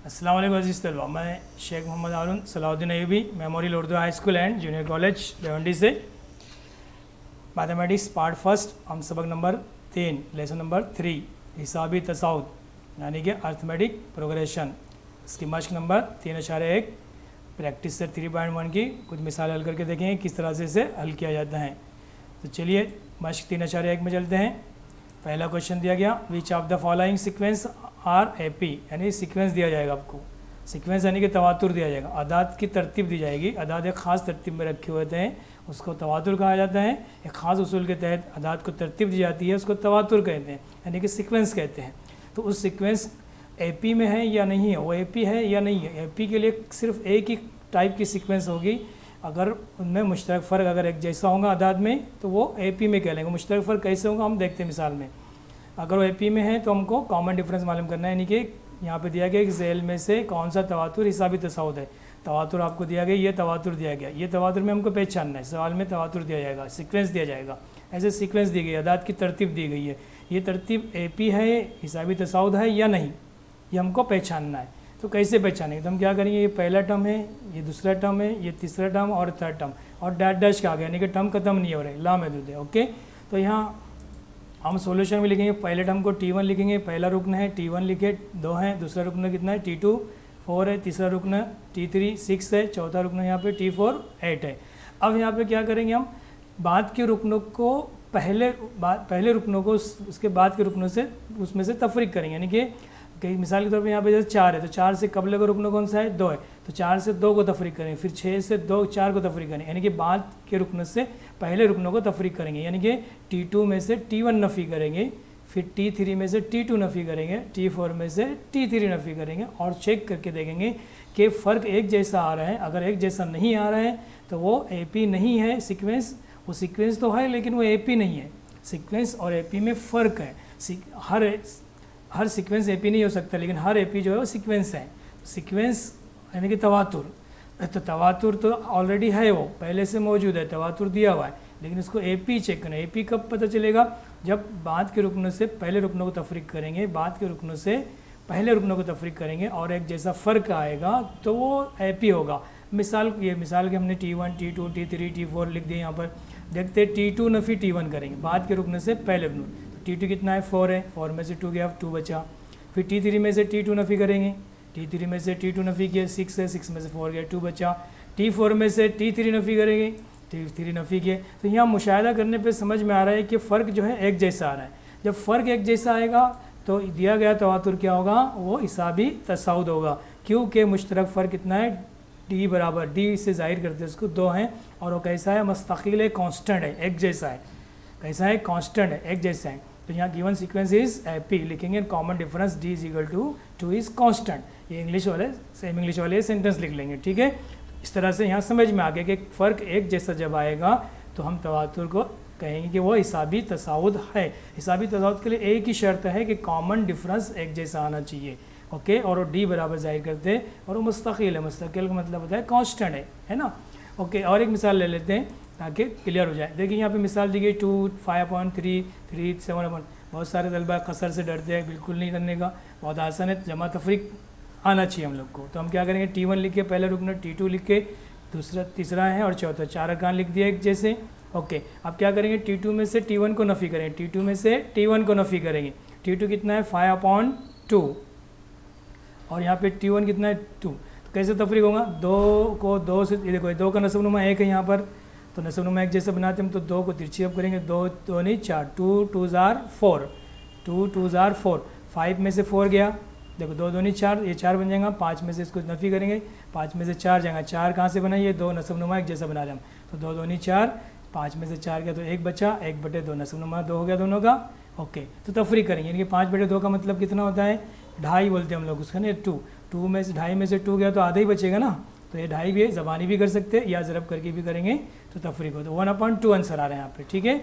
अस्सलाम वालेकुम अज़ीज़ तलबा, मैं Sheikh Mohammed Haroon Salahuddin Ayubi memorial Urdu high school and junior college Bhiwandi से मैथमेटिक्स पार्ट फर्स्ट हम सबक नंबर 3 लेसन नंबर 3 हिसाबी तसाउद यानी कि अर्थमेटिक प्रोग्रेशन इसकी मश्क नंबर 3.1 प्रैक्टिस सेट 3.1 की कुछ मिसाल हल करके देखेंगे किस तरह से इसे हल किया जाता है। तो चलिए मश्क 3.1 में चलते हैं। पहला क्वेश्चन दिया गया, which of the following sequence are AP, यानी सीक्वेंस दिया जाएगा आपको। सीक्वेंस यानी कि तवातुर दिया जाएगा, अदाद की तरतीब दी जाएगी। अदाद एक ख़ास तरतीब में रखे हुए हैं, उसको तवातुर कहा जाता है। एक ख़ास उसूल के तहत अदाद को तरतीब दी जाती है, उसको तवातुर कहते हैं, यानी कि सीक्वेंस कहते हैं। तो उस सीक्वेंस एपी में है या नहीं है, वो एपी है या नहीं है। एपी के लिए सिर्फ एक ही टाइप की सीक्वेंस होगी, अगर उनमें मुश्तरक फ़र्क अगर एक जैसा होगा अदाद में तो वो एपी में कह लेंगे। मुश्तरक फ़र्क कैसे होगा हम देखते हैं मिसाल में। अगर वो एपी में है तो हमको कॉमन डिफरेंस मालूम करना है, यानी कि यहाँ पे दिया गया कि ज़ैल में से कौन सा तवातुर हिसाबी तसाउद है। तवातुर आपको दिया गया, ये तवातुर दिया गया, ये तवातुर में हमको पहचानना है। सवाल में तवातुर दिया जाएगा, सीक्वेंस दिया जाएगा, ऐसे सीक्वेंस दी गई, अदाद की तरतीब दी गई है। ये तरतीब एपी है, हिसाबी तसाउद है या नहीं, ये हमको पहचानना है। तो कैसे पहचानेंगे, तो हम क्या करेंगे, ये पहला टर्म है, ये दूसरा टर्म है, ये तीसरा टर्म और थर्ड टर्म, और डैश डैश का आ गया, यानी कि टर्म खत्म नहीं हो रहे, लामहदूद है। ओके, तो यहाँ हम सॉल्यूशन में लिखेंगे, पहले टर्म को T1 लिखेंगे, पहला रुकन है T1 लिखे, 2 है, दूसरा रुकन कितना है T2 4 है, तीसरा रुकन T3 6 है, चौथा रुकन यहाँ पे T4 8 है। अब यहाँ पे क्या करेंगे, हम बाद के रुकनों को पहले रुकनों को उसके बाद के रुकनों से उसमें से तफरीक करेंगे, यानी कि कई मिसाल के तौर पे यहाँ पे जैसे 4 है तो 4 से कबले का रुकन कौन सा है, 2 है, तो 4 से 2 को तफरीक करेंगे, फिर 6 से 2 4 को तफरीक करेंगे, यानी कि बाद के रुकन से पहले रुकनों को तफरीक करेंगे, यानी कि T2 में से T1 नफ़ी करेंगे, फिर T3 में से T2 नफ़ी करेंगे, T4 में से T3 नफ़ी करेंगे, और चेक करके देखेंगे कि फ़र्क एक जैसा आ रहा है। अगर एक जैसा नहीं आ रहा है तो वो AP नहीं है सीक्वेंस, वो सीक्वेंस तो है लेकिन वो AP नहीं है। सीक्वेंस और AP में फ़र्क है। हर सीक्वेंस एपी नहीं हो सकता, लेकिन हर एपी जो है वो सीक्वेंस है। सीक्वेंस यानी कि तवातुर, तो तवातुर तो ऑलरेडी है, वो पहले से मौजूद है, तवातुर दिया हुआ है, लेकिन उसको एपी चेक करना है। एपी कब पता चलेगा, जब बाद के रुकनों से पहले रुकनों को तफरीक करेंगे, बाद के रुकनों से पहले रुकनों को तफरीक करेंगे और एक जैसा फ़र्क आएगा तो वो एपी होगा। मिसाल के हमने T1 T2 T3 T4 लिख दिए। यहाँ पर देखते T2 नफ़ी T1 करेंगे, बाद के रुकने से पहले रुकनों। T2 कितना है 4 है, 4 में से 2 गया 2 बचा। फिर T3 में से T2 नफ़ी करेंगे, T3 में से T2 नफ़ी किया 6 है, 6 में से 4 गया 2 बचा। T4 में से T3 नफ़ी करेंगे, T3 नफ़ी किए। तो यहाँ मुशाहिदा करने पे समझ में आ रहा है कि फ़र्क जो है एक जैसा आ रहा है। जब फ़र्क एक जैसा आएगा तो दिया गया तवातुर क्या होगा, वो हिसाबी तसाउद होगा, क्योंकि मुश्तरक फ़र्क कितना है, D बराबर, D से ज़ाहिर करते हैं उसको 2 हैं, और वो कैसा है, मुस्तकिल है, कॉन्स्टेंट है, एक जैसा है। कैसा है, कॉन्स्टेंट है, एक जैसा है। तो यहाँ गिवन सीक्वेंस इज एपी लिखेंगे, common difference D is equal to 2 is constant. ये इंग्लिश वाले सेम इंग्लिश वाले सेंटेंस लिख लेंगे, ठीक है। इस तरह से यहाँ समझ में आ गया कि फ़र्क एक जैसा जब आएगा तो हम तवातुर को कहेंगे कि वो हिसाबी तसाउद है। हिसाबी तसाउद के लिए एक ही शर्त है कि कॉमन डिफरेंस एक जैसा आना चाहिए, ओके, और वो D बराबर जाहिर करते हैं, और वो मुस्तकिल है। मुस्तकिल का मतलब होता है कॉन्स्टेंट है ना। ओके, और एक मिसाल ले लेते हैं ताकि क्लियर हो जाए। देखिए यहाँ पे मिसाल दी गई 2 5/3 3 7। बहुत सारे तलबा कसर से डरते हैं, बिल्कुल नहीं करने का, बहुत आसान है, जमा तफरीक आना चाहिए हम लोग को। तो हम क्या करेंगे, T1 लिख के पहले रुकना, T2 लिख के दूसरा तीसरा है और चौथा, 4 अरकान लिख दिया एक जैसे। ओके, अब क्या करेंगे, T2 में से T1 को नफ़ी करेंगे, T2 में से T1 को नफ़ी करेंगे। T2 कितना है 5/2, और यहाँ पे T1 कितना है 2। तो कैसे तफरीक होगा, 2 को 2 से, ये देखो 2 का नस्बनुमा 1 है यहाँ पर, तो नस्बनुमा 1 जैसे बनाते हम, तो 2 को तिरछी अब करेंगे, 2 2 नहीं 4, 2 2 4, 2 2 4, 5 में से 4 गया, देखो 2 2 नहीं 4, ये 4 बन जाएगा। 5 में से इसको नफ़ी करेंगे, 5 में से 4 जाएगा, 4 कहाँ से बना, ये 2 नस्बनुमा 1 जैसा बना रहे हम, तो 2 2 नहीं 4, 5 में से 4 गया तो 1 बचा, 1/2 नस्बनुमा 2 हो गया दोनों का। ओके, तो तफरीक करेंगे, यानी कि 5/2 का मतलब कितना होता है, 2.5 बोलते हैं हम लोग उसका ना, 2 में से 2.5 में से 2 गया तो आधा ही बचेगा ना, तो ये 2.5 भी है, ज़बानी भी कर सकते हैं या ज़रब करके भी करेंगे तो तफरीक हो। तो 1/2 आंसर आ रहा है यहाँ पे, ठीक है।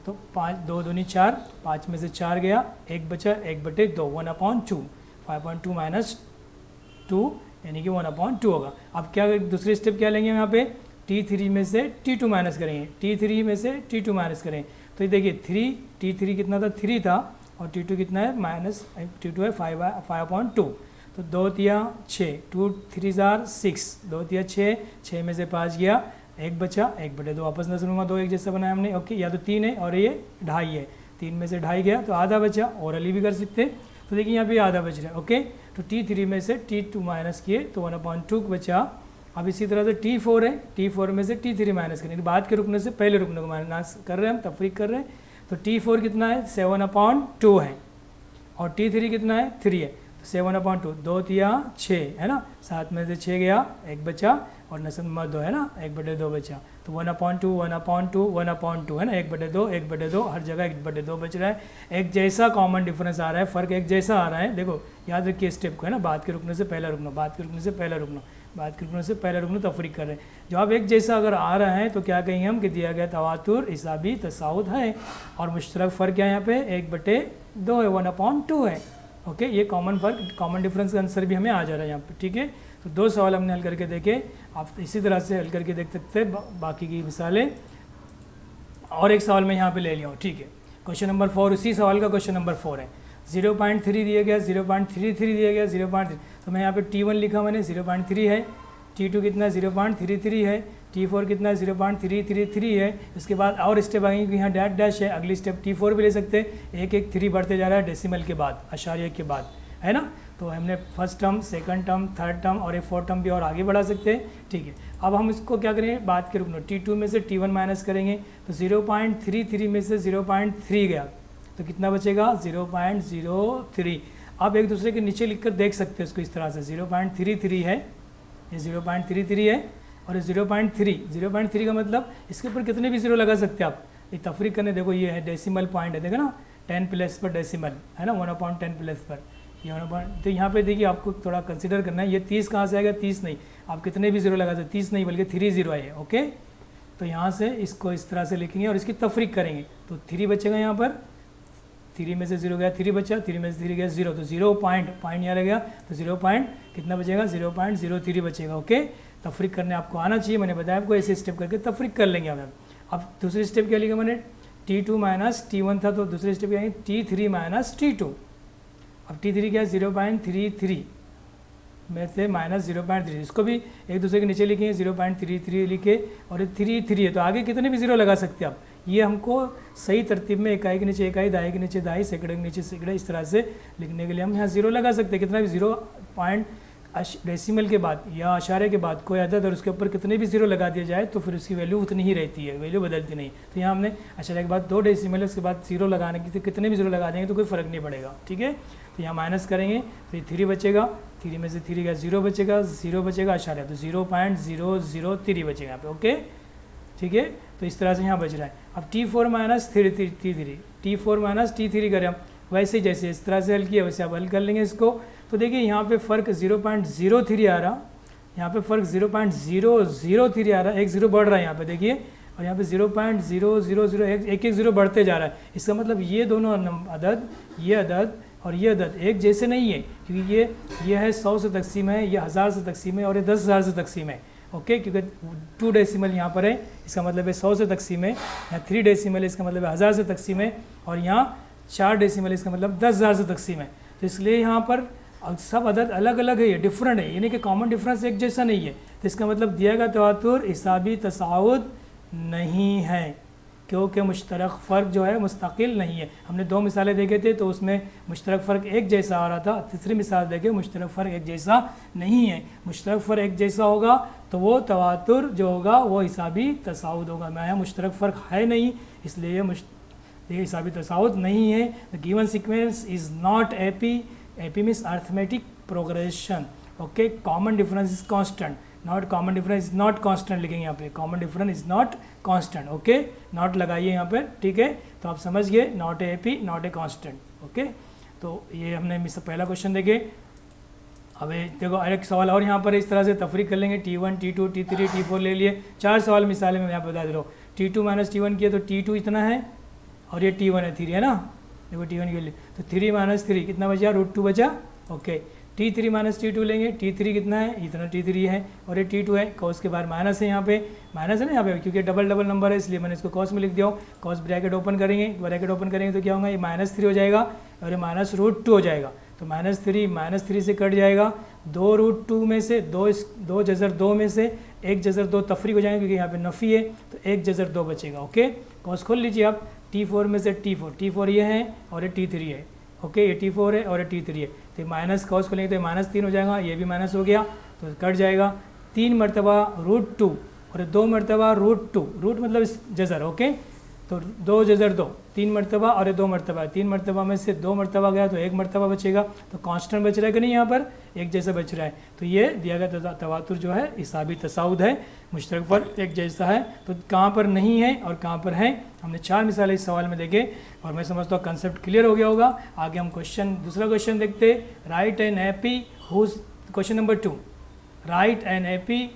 तो 5 2 2 4, 5 में से 4 गया, 1 बचा, 1/2 1/2, 5.2 माइनस 2 यानी कि 1/2 होगा। अब क्या दूसरी स्टेप क्या लेंगे यहाँ पे, T3 में से T2 माइनस करेंगे, T3 में से T2 माइनस करें, तो ये देखिए T3 कितना था, 3 था, और T2 कितना है, -T2 है 5/2, तो 2 तिया 6, 2 3 जार 6, 2 तिया 6, 6 में से 5 गया, 1 बचा, 1/2 वापस न सुनूंगा, 2 एक जैसा बनाया हमने। ओके, या तो 3 है और ये 2.5 है, 3 में से 2.5 गया तो आधा बचा, ओरली भी कर सकते। तो देखिए यहाँ पे आधा बच रहा है। ओके, तो T3 में से T2 माइनस किए तो 1/2 बचा। अब इसी तरह से T4 है, T4 में से T3 माइनस करेंगे, बाद के रुकने से पहले रुकने को माइनस कर रहे हैं हम, तफरीक कर रहे हैं। तो T4 कितना है 7/2 है और T3 कितना है 3 है, तो 7/2, 2 तिया 6 है ना, 7 में से 6 गया, 1 बचा और नसब नंबर 2 है ना, 1/2 बचा। तो 1/2 1/2 1/2 है ना, 1/2 1/2, हर जगह 1/2 बच रहा है। एक जैसा कॉमन डिफरेंस आ रहा है, फ़र्क एक जैसा आ रहा है। देखो याद रखिए स्टेप को है ना, बाद के रुकने से पहले रुकना, बाद के रुकने से पहले रुकना, बाद के रुकने से पहले रुकना, तफरीक कर रहे हैं। जवाब एक जैसा अगर आ रहा है तो क्या कहेंगे हम कि दिया गया तवातुर हिसाबी तसाउद है और मुश्तरक फ़र्क क्या है यहाँ पे 1/2 है, 1/2 है। ओके, ये कॉमन फ़र्क, कॉमन डिफरेंस का आंसर भी हमें आ जा रहा है यहाँ पे। ठीक है, तो 2 सवाल हमने हल करके देखे, आप इसी तरह से हल करके देख सकते हैं बाकी की मिसालें। और एक सवाल मैं यहाँ पे ले लिया हूँ। ठीक है, क्वेश्चन नंबर 4, उसी सवाल का क्वेश्चन नंबर 4 है। 0.3 दिया गया, 0.33 दिया गया, 0.3, तो मैं यहाँ पे T1 लिखा मैंने 0.3 है, T2 कितना 0.33 है, T4 कितना 0.333 है। इसके बाद और स्टेप आएंगे कि यहाँ डैश डैश है, अगली स्टेप T4 भी ले सकते हैं, 1 3 बढ़ते जा रहा है डेसिमल के बाद, अशारिया के बाद, है ना। तो हमने first term, second term, third term और एक फोर्थ टर्म भी और आगे बढ़ा सकते हैं। ठीक है, अब हम इसको क्या करेंगे, बात के रुकना, T2 में से T1 माइनस करेंगे तो 0.33 में से 0.3 गया तो कितना बचेगा 0.03। आप एक दूसरे के नीचे लिखकर देख सकते हैं इसको इस तरह से, 0.33 है, ये 0.33 है और ये 0.3 का मतलब इसके ऊपर कितने भी जीरो लगा सकते हैं आप, ये तफरीक करने। देखो ये है डेसिमल पॉइंट है, देखो ना 10 प्लस पर डेसिमल है ना, 1/10 प्लस पर ये 1/, तो यहाँ पे देखिए आपको थोड़ा कंसिडर करना है, ये 30 कहाँ से आएगा, 30 नहीं, आप कितने भी जीरो लगा सकते, 30 नहीं बल्कि 3 0 है। ओके, तो यहाँ से इसको इस तरह से लिखेंगे और इसकी तफरीक करेंगे तो 3 बचेगा यहाँ पर, 3 में से 0 गया, 3 बचा, 3 में से 3 गया 0, तो 0 पॉइंट यहाँ रह गया, तो 0 पॉइंट कितना बचेगा 0.03 बचेगा। ओके, तफरीक करने आपको आना चाहिए, मैंने बताया आपको, ऐसे स्टेप करके तफरीक कर लेंगे हम। अब दूसरी स्टेप क्या लिखा मैंने, T2 माइनस T1 था, तो दूसरी स्टेप क्या है T3 माइनस T2। अब T3 क्या है 0.33 में से माइनस 0.3, इसको भी एक दूसरे के नीचे लिखेंगे, 0.33 लिखे और 3 है, तो आगे कितने भी जीरो लगा सकते हैं आप। ये हमको सही तरतीब में इकाई के नीचे इकाई, दाई के नीचे दाई, सैकड़े के नीचे सैकड़े, इस तरह से लिखने के लिए हम यहाँ जीरो लगा सकते हैं। कितना भी 0 पॉइंट डेसिमल के बाद या अशारे के बाद कोई अदद और उसके ऊपर कितने भी जीरो लगा दिया जाए तो फिर उसकी वैल्यू उतनी ही रहती है, वैल्यू बदलती नहीं। तो यहाँ हमने अशारे के बाद 2 डेसिमल है, उसके बाद जीरो लगाने की, तो कितने भी जीरो लगा देंगे तो कोई फ़र्क नहीं पड़ेगा। ठीक है, तो यहाँ माइनस करेंगे तो ये 3 बचेगा, 3 में से 3 का 0 बचेगा, 0 बचेगा अशारे, तो 0.003 बचेगा यहाँ पे। ओके, ठीक है, तो इस तरह से यहाँ बच रहा है। अब T4 minus T3 minus T3 करें हम, वैसे ही जैसे इस तरह से हल किया वैसे आप हल कर लेंगे इसको। तो देखिए यहाँ पे फ़र्क 0.03 आ रहा, यहाँ पे फ़र्क 0.003 आ रहा है, एक ज़ीरो बढ़ रहा है यहाँ पे देखिए, और यहाँ पे 0.000 एक ज़ीरो बढ़ते जा रहा है। इसका मतलब ये दोनों अदद, ये अदद और ये अदद एक जैसे नहीं है, क्योंकि ये है 100 से तकसीम है, ये 1000 से तकसीम है और ये 10,000 से तकसीम है। ओके, क्योंकि 2 डेसिमल यहाँ पर है, इसका मतलब है 100 से तकसीम है, यहाँ 3 डेसिमल है, इसका मतलब है 1000 से तकसीम है, और यहाँ 4 डेसिमल इसका मतलब 10,000 से तकसीम है। तो इसलिए यहाँ पर सब अदद अलग अलग है, ये डिफरेंट है, यानी कि कॉमन डिफरेंस एक जैसा नहीं है। तो इसका मतलब दिया गया तवातुर हिसाबी तसाउद नहीं है, क्योंकि मुश्तरक फ़र्क जो है मुस्तकिल नहीं है। हमने 2 मिसालें देखे थे तो उसमें मुश्तरक फ़र्क एक जैसा आ रहा था, तीसरी मिसाल देखे मुश्तरक फ़र्क एक जैसा नहीं है। मुश्तरक फ़र्क एक जैसा होगा तो वो तवातुर जो होगा वो हिसाबी तसाउद होगा। मैं यहाँ मुश्तरक फ़र्क है नहीं, इसलिए ये हिसाबी तसाउद नहीं है। The given sequence is not AP means arithmetic progression. Okay, common difference is constant, not common difference is not constant लिखेंगे यहाँ पे, common difference is not constant. Okay, not लगाइए यहाँ पे, ठीक है, तो आप समझ गए, not AP not a constant. Okay, तो ये हमने पहला क्वेश्चन देखे। अब देखो एक सवाल और यहाँ पर इस तरह से तफरीक कर लेंगे, T1 T2 T3 T4 ले लिए, 4 सवाल मिसालें मैं यहाँ बता दे रहा हूँ। T2 माइनस T1 किया तो T2 इतना है और ये T1 है 3 है ना, देखो T1 के लिए तो 3 माइनस 3 कितना बचा, √2 बचा। ओके, T3 माइनस T2 लेंगे, T3 कितना है, इतना T3 है और ये T2 है, कॉस के बाद माइनस है, यहाँ पे माइनस है ना यहाँ पे, क्योंकि डबल नंबर है इसलिए मैंने इसको कॉस में लिख दिया हूँ। कॉस ब्रैकेट ओपन करेंगे तो क्या होगा, ये -3 हो जाएगा और ये -√2 हो जाएगा। तो -3 से कट जाएगा, 2√2 में से 2 जज़र 2 में से 1 जज़र 2 तफरीक हो जाएंगे क्योंकि यहाँ पे नफ़ी है, तो 1 जज़र 2 बचेगा। ओके, कॉस खोल लीजिए आप, T4 में से T4 ये है और ये T3 है। ओके, ये T4 है और ये T3 है, तो माइनस कॉस खोलेंगे तो -3 हो जाएगा, ये भी माइनस हो गया तो कट जाएगा। 3 मरतबा √2 और 2 मरतबा √2, रूट मतलब जज़र। ओके, तो 2 जज़र 2, 3 मरतबा और 2 मरतबा, 3 मरतबा में से 2 मरतबा गया तो 1 मरतबा बचेगा, तो कांस्टेंट बच रहा है कि नहीं, यहाँ पर एक जैसा बच रहा है। तो ये दिया गया तवातुर जो है हिसाबी तसाउद है, मुश्तरक फ़र्क एक जैसा है। तो कहाँ पर नहीं है और कहाँ पर है, हमने 4 मिसालें इस सवाल में देखे और मैं समझता हूँ कंसेप्ट क्लियर हो गया होगा। आगे हम दूसरा क्वेश्चन देखते, write an AP whose, question number 2, write an AP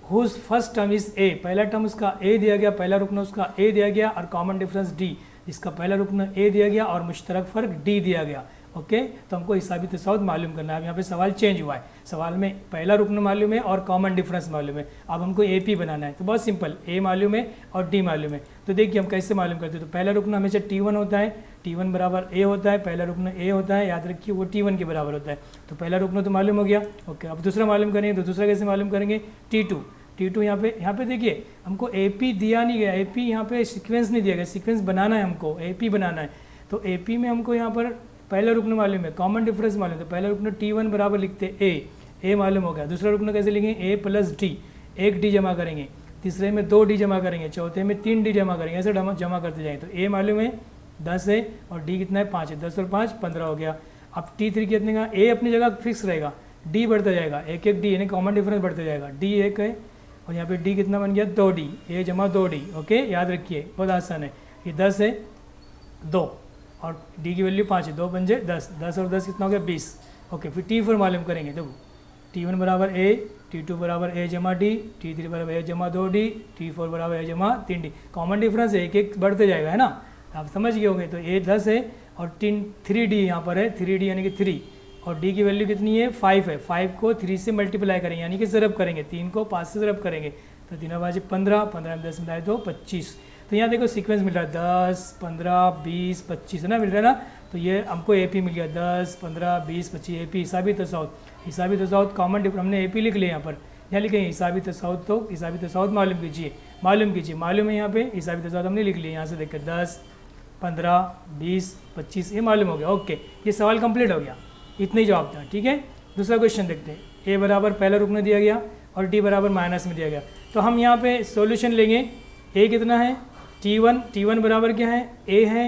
whose first term is A, पहला टर्म उसका ए दिया गया, पहला रुकन उसका ए दिया गया और कॉमन डिफरेंस डी, जिसका पहला रुकन ए दिया गया और मुश्तरक फ़र्क डी दिया गया। ओके, तो हमको हिसाबी तसाउद मालूम करना है। अब यहाँ पे सवाल चेंज हुआ है, सवाल में पहला रुकन मालूम है और कॉमन डिफरेंस मालूम है, अब हमको ए पी बनाना है। तो बहुत सिंपल, ए मालूम है और डी मालूम है, तो देखिए हम कैसे मालूम करते हैं। तो पहला रुकन हमेशा T1 होता है, T1 बराबर ए होता है, पहला रुकन ए होता है, याद रखिए वो T1 के बराबर होता है। तो पहला रुकन तो मालूम हो गया। ओके, अब दूसरा मालूम करेंगे, तो दूसरा कैसे मालूम करेंगे, T2 यहाँ पे देखिए हमको AP दिया नहीं गया, AP यहाँ पे सीक्वेंस नहीं दिया गया, सीक्वेंस बनाना है हमको, AP बनाना है। तो AP में हमको यहाँ पर पहला रुकन मालूम है, कॉमन डिफरेंस मालूम है, तो पहला रुकन T1 बराबर लिखते ए मालूम हो गया। दूसरा रुकन कैसे लिखेंगे, A + D, 1 D जमा करेंगे, तीसरे में 2 D जमा करेंगे, चौथे में 3 D जमा करेंगे, ऐसे जमा करते जाएंगे। तो A मालूम है 10 है और D कितना है 5 है, 10 और 5 15 हो गया। अब T3 कितने का, A अपनी जगह फिक्स रहेगा, D बढ़ता जाएगा, एक D यानी कॉमन डिफरेंस बढ़ता जाएगा, D 1 है और यहाँ पे D कितना बन गया 2D, A जमा 2D। ओके, याद रखिए बहुत आसान है, ये 10 है 2 और D की वैल्यू 5 है, 2 पंजे 10, 10 और 10 कितना हो गया 20। ओके, फिर T4 मालूम करेंगे, देखो T1 बराबर A, T2 बराबर A जमा D, T3 बराबर A जमा 2D, T4 बराबर A जमा 3D। कॉमन डिफरेंस है, एक एक बढ़ते जाएगा, है ना, आप समझ गए होंगे। तो A 10 है और 3D यहाँ पर है, 3D यानी कि 3 और D की वैल्यू कितनी है 5 है, 5 को 3 से मल्टीप्लाई करेंगे यानी कि ज़रब करेंगे, 3 को 5 से ज़रब करेंगे, तो 3 बाजी 15, 15 में 10 मिलाए तो 25। तो यहाँ देखो सीक्वेंस मिल रहा है 10, 15, 20, 25 है ना, मिल रहा है ना। तो ये हमको AP मिल गया 10, 15, 20, 25 AP हिसाबी तसाउद कॉमन डिफरेंस हमने AP लिख लिया यहाँ पर, यहाँ लिखे हिसाबी तसाउद, तो हिसाबी तसाउद मालूम कीजिए, मालूम है यहाँ पे हिसाबी तसाउद हमने लिख लिया, यहाँ से देखकर 10, 15, 20, 25 ये मालूम हो गया। ओके, ये सवाल कंप्लीट हो गया, इतना ही जवाब था। ठीक है, दूसरा क्वेश्चन देखते हैं। A बराबर पहला रुकन दिया गया और D बराबर माइनस में दिया गया, तो हम यहाँ पे सॉल्यूशन लेंगे। A कितना है T1 बराबर क्या है A है,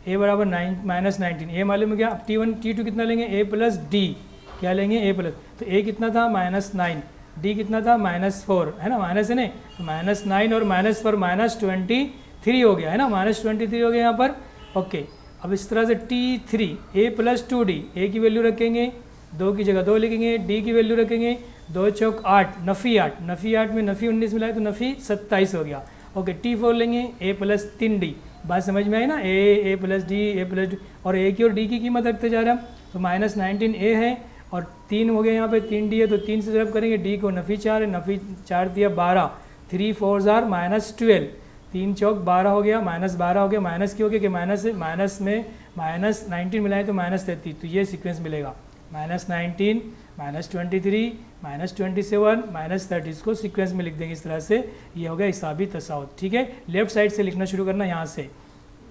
A बराबर -19, A मालूम हो गया। अब T2 कितना लेंगे A + D, क्या लेंगे A प्लस, तो A कितना था -9, D कितना था -4, है ना, माइनस है ना, तो -9 और -4 -23 हो गया, है ना, -23 हो गया यहाँ पर। ओके, अब इस तरह से T3 A + 2D, A की वैल्यू रखेंगे 2 की जगह 2 लिखेंगे, D की वैल्यू रखेंगे 2 चौक 8, नफ़ी 8 में नफ़ी 19 मिलाए तो नफ़ी 27 हो गया। ओके, T4 लेंगे A + 3D, बात समझ में आई ना, A + D, A + D और A की और D की कीमत रखते जा रहे हैं, तो -19 A है और 3 हो गया यहाँ पे 3D है, तो 3 से ज़रब करेंगे, D को नफ़ी 4 है, नफ़ी 4 दिया 12, 3 4 -12, 3 चौक 12 हो गया, -12 हो गया, माइनस क्यों हो गया कि माइनस में -19 मिलाएं तो -33, तो ये सीक्वेंस मिलेगा -19, -23, -27, -30, इसको सीक्वेंस में लिख देंगे इस तरह से, ये हो गया हिसाबी तसाउद। ठीक है, लेफ्ट साइड से लिखना शुरू करना यहाँ से।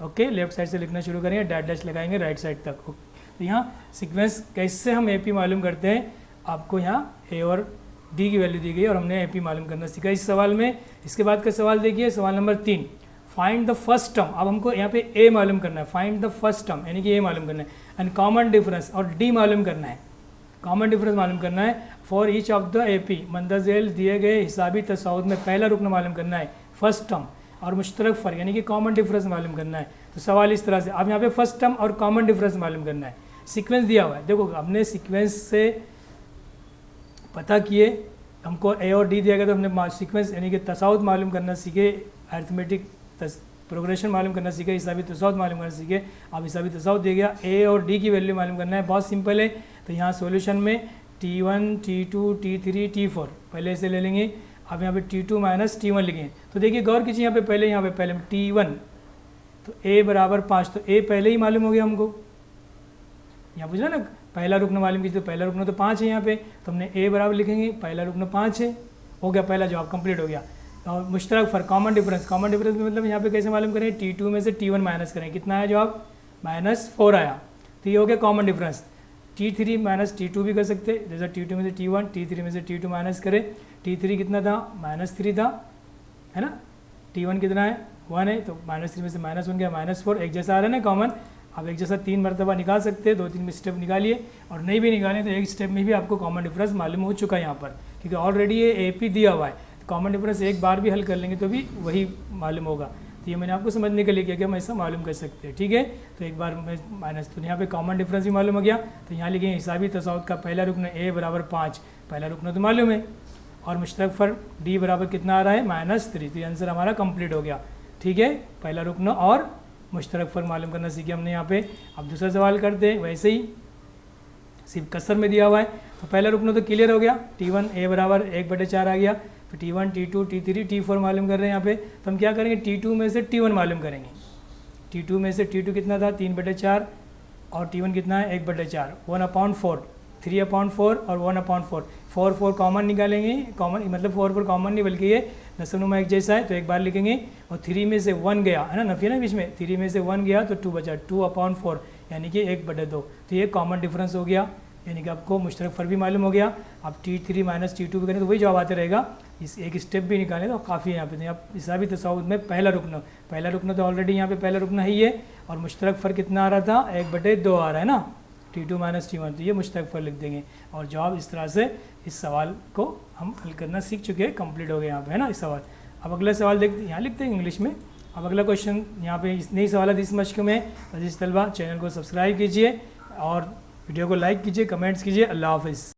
ओके, लेफ्ट साइड से लिखना शुरू करेंगे, डैश लगाएंगे राइट साइड तक। तो यहाँ सीक्वेंस कैसे हम AP मालूम करते हैं, आपको यहाँ A और D की वैल्यू दी गई और हमने AP मालूम करना सीखा इस सवाल में। इसके बाद का सवाल देखिए, सवाल number 3, find the first term. अब हमको यहाँ पे A मालूम करना है, फाइंड द फर्स्ट टर्म यानी कि A मालूम करना है, एंड कॉमन डिफरेंस और D मालूम करना है, कॉमन डिफरेंस मालूम करना है for each of the AP। मंदरजेल दिए गए हिसाबी तसाउद में पहला रुकन मालूम करना है, फर्स्ट टर्म और मुश्तरक फ़र्क यानी कि कॉमन डिफरेंस मालूम करना है। तो सवाल इस तरह से, अब यहाँ पे फर्स्ट टर्म और कॉमन डिफरेंस मालूम करना है, सीक्वेंस दिया हुआ है, देखो हमने सीक्वेंस से पता किए, हमको A और D दिया गया तो हमने सीक्वेंस यानी कि तसाउद मालूम करना सीखे, अरिथमेटिक प्रोग्रेशन मालूम करना सीखे, हिसाबी तसाउद मालूम करना सीखे। अब हिसाबी तसाउद दिया गया, A और D की वैल्यू मालूम करना है, बहुत सिंपल है। तो यहाँ सॉल्यूशन में T1, T2, T3, T4 पहले से ले लेंगे। अब यहाँ पे T2 - T1 लिखेंगे, तो देखिए गौर कीजिए यहाँ पे पहले T1 तो A बराबर 5, तो A पहले ही मालूम हो गया हमको, यहाँ पूछना ना पहला रुकन मालूम कीजिए, तो पहला रुकन तो 5 है यहाँ पे, तो हमने ए बराबर लिखेंगे, पहला रुकन 5 है, हो गया पहला जवाब कंप्लीट हो गया। और मुश्तरक फ़र्क कॉमन डिफरेंस में मतलब यहाँ पे कैसे मालूम करें, T2 में से T1 माइनस करें, कितना आया जवाब -4 आया, तो ये हो गया common difference. T3 minus T2 भी कर सकते, जैसा T2 में से T1, T3 में से T2 माइनस करें, T3 कितना था -3 था, है ना, T1 कितना है 1 है, तो -3 में से -1 गया -4, एक जैसा आ रहा है ना कॉमन। अब एक जैसा 3 मरतबा निकाल सकते हैं, 2-3 स्टेप निकालिए, और नहीं भी निकालें तो एक स्टेप में भी आपको कॉमन डिफरेंस मालूम हो चुका है यहाँ पर, क्योंकि ऑलरेडी ये AP दिया हुआ है, तो कॉमन डिफरेंस एक बार भी हल कर लेंगे तो भी वही मालूम होगा। तो ये मैंने आपको समझने के लिए किया कि हम ऐसा मालूम कर सकते हैं, ठीक है। तो एक बार में माइनस, तो यहाँ पे कॉमन डिफरेंस भी मालूम हो गया, तो यहाँ लिखेंगे हिसाबी तसाउत का पहला रुकन A बराबर 5, पहला रुकन तो मालूम है, और मुश्तरक फ़र्क D बराबर कितना आ रहा है -3, तो ये आंसर हमारा कंप्लीट हो गया, ठीक है। पहला रुकन और मुश्तरक फ़र्क मालूम करना सीखे हमने यहाँ पे। अब दूसरा सवाल करते हैं, वैसे ही सिर्फ कसर में दिया हुआ है, तो पहला रुकन तो क्लियर हो गया, T1 A बराबर 1/4 आ गया, फिर T1 T2 T3 T4 मालूम कर रहे हैं यहाँ पे, तो हम क्या करेंगे, T2 में से T1 मालूम करेंगे। T2 में से T2 कितना था 3/4, और T1 कितना है 1/4, 1/4, 3/4 और 1/4, 4 कॉमन निकालेंगे, कॉमन मतलब 4 कॉमन नहीं बल्कि ये नसबनुमा एक जैसा है, तो एक बार लिखेंगे, और 3 में से 1 गया है ना, नफी ना बीच में, 3 में से 1 गया तो 2 बचा, 2/4 यानी कि 1/2, तो ये कॉमन डिफरेंस हो गया, यानी कि आपको मुश्तरक फ़र्क भी मालूम हो गया। अब T3 माइनस T2 भी करें तो वही जवाब आते रहेगा, इस एक स्टेप भी निकालें तो काफ़ी है यहाँ पे। आप हिसाबी तसाउत में पहला रुकना तो ऑलरेडी यहाँ पे पहला रुकना ही है, और मुश्तरक फ़र्क कितना आ रहा था 1/2 आ रहा है ना, T2 माइनस T1, तो ये मुश्तरक फ़र्क लिख देंगे, और जवाब इस तरह से इस सवाल को हम हल करना सीख चुके हैं, कंप्लीट हो गया यहाँ पे, है ना इस सवाल। अब अगला सवाल देखते हैं, यहाँ लिखते हैं इंग्लिश में। अब अगला क्वेश्चन यहाँ पे नई सवाल इस मश्क में, अजीज़ तलबा चैनल को सब्सक्राइब कीजिए और वीडियो को लाइक कीजिए, कमेंट्स कीजिए। अल्लाह हाफ़िज़।